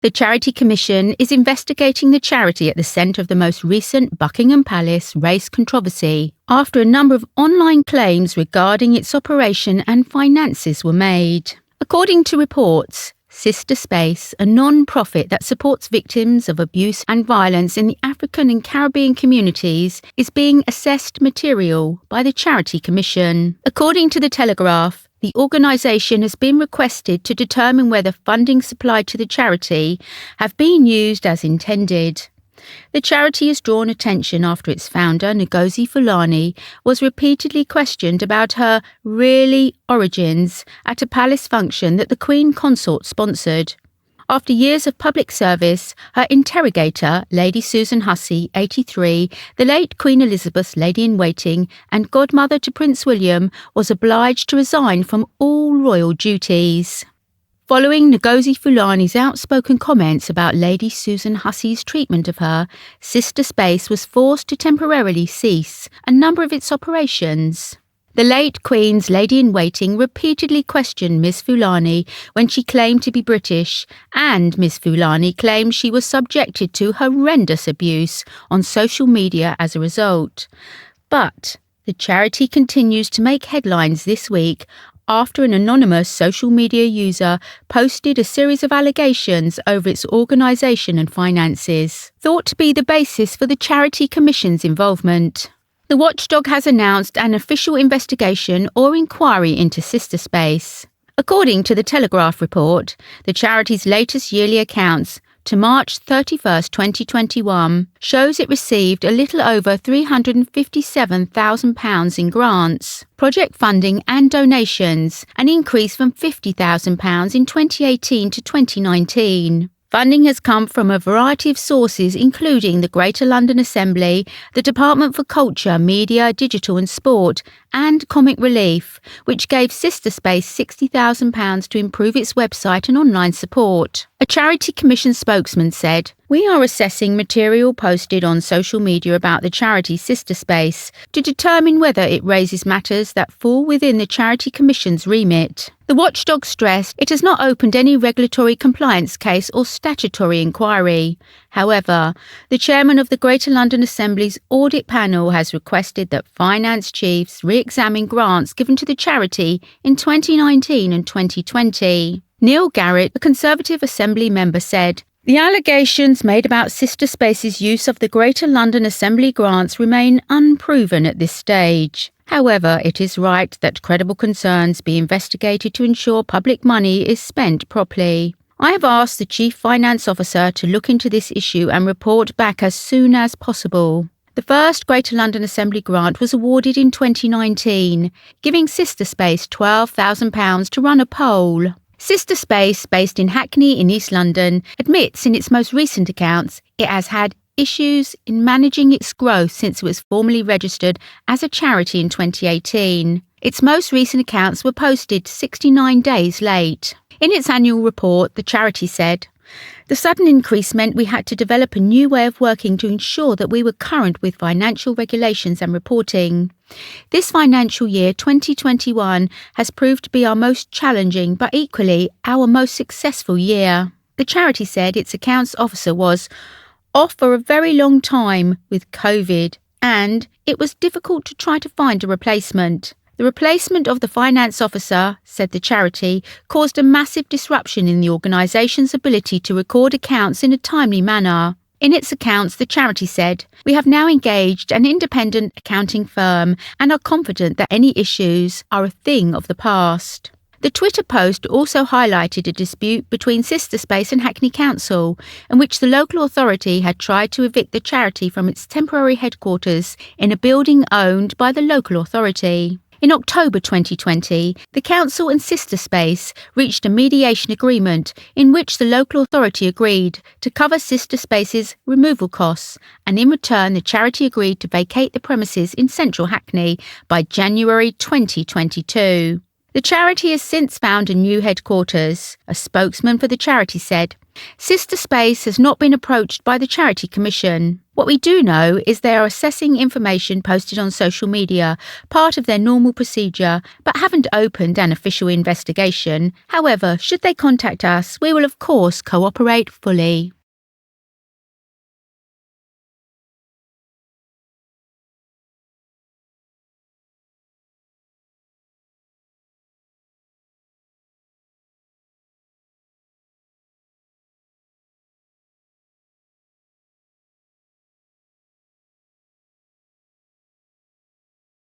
The Charity Commission is investigating the charity at the centre of the most recent Buckingham Palace race controversy after a number of online claims regarding its operation and finances were made. According to reports, Sister Space, a non-profit that supports victims of abuse and violence in the African and Caribbean communities, is being assessed material by the Charity Commission. According to The Telegraph, the organisation has been requested to determine whether funding supplied to the charity have been used as intended. The charity has drawn attention after its founder, Ngozi Fulani, was repeatedly questioned about her origins at a palace function that the Queen Consort sponsored. After years of public service, her interrogator, Lady Susan Hussey, 83, the late Queen Elizabeth's lady-in-waiting and godmother to Prince William, was obliged to resign from all royal duties. Following Ngozi Fulani's outspoken comments about Lady Susan Hussey's treatment of her, Sister Space was forced to temporarily cease a number of its operations. The late Queen's lady-in-waiting repeatedly questioned Miss Fulani when she claimed to be British, and Miss Fulani claimed she was subjected to horrendous abuse on social media as a result. But the charity continues to make headlines this week after an anonymous social media user posted a series of allegations over its organisation and finances, thought to be the basis for the Charity Commission's involvement. The Watchdog has announced an official investigation or inquiry into Sister Space. According to the Telegraph report, the charity's latest yearly accounts to March 31, 2021, shows it received a little over £357,000 in grants, project funding and donations, an increase from £50,000 in 2018 to 2019. Funding has come from a variety of sources, including the Greater London Assembly, the Department for Culture, Media, Digital and Sport, and Comic Relief, which gave Sister Space £60,000 to improve its website and online support. A Charity Commission spokesman said, "We are assessing material posted on social media about the charity Sister Space to determine whether it raises matters that fall within the Charity Commission's remit." The Watchdog stressed it has not opened any regulatory compliance case or statutory inquiry. However, the chairman of the Greater London Assembly's audit panel has requested that finance chiefs re-examine grants given to the charity in 2019 and 2020. Neil Garrett, a Conservative Assembly member, said, "The allegations made about Sister Space's use of the Greater London Assembly grants remain unproven at this stage. However, it is right that credible concerns be investigated to ensure public money is spent properly. I have asked the Chief Finance Officer to look into this issue and report back as soon as possible." The first Greater London Assembly grant was awarded in 2019, giving Sister Space £12,000 to run a poll. Sister Space, based in Hackney in East London, admits in its most recent accounts it has had issues in managing its growth since it was formally registered as a charity in 2018. Its most recent accounts were posted 69 days late. In its annual report, the charity said, "The sudden increase meant we had to develop a new way of working to ensure that we were current with financial regulations and reporting. This financial year, 2021, has proved to be our most challenging but equally our most successful year." The charity said its accounts officer was off for a very long time with COVID, and it was difficult to try to find a replacement. The replacement of the finance officer, said the charity, caused a massive disruption in the organisation's ability to record accounts in a timely manner. In its accounts, the charity said, "We have now engaged an independent accounting firm and are confident that any issues are a thing of the past." The Twitter post also highlighted a dispute between Sister Space and Hackney Council, in which the local authority had tried to evict the charity from its temporary headquarters in a building owned by the local authority. In October 2020, the council and Sister Space reached a mediation agreement in which the local authority agreed to cover Sister Space's removal costs, and in return the charity agreed to vacate the premises in central Hackney by January 2022. The charity has since found a new headquarters. A spokesman for the charity said, "Sister Space has not been approached by the Charity Commission. What we do know is they are assessing information posted on social media, part of their normal procedure, but haven't opened an official investigation. However, should they contact us, we will of course cooperate fully.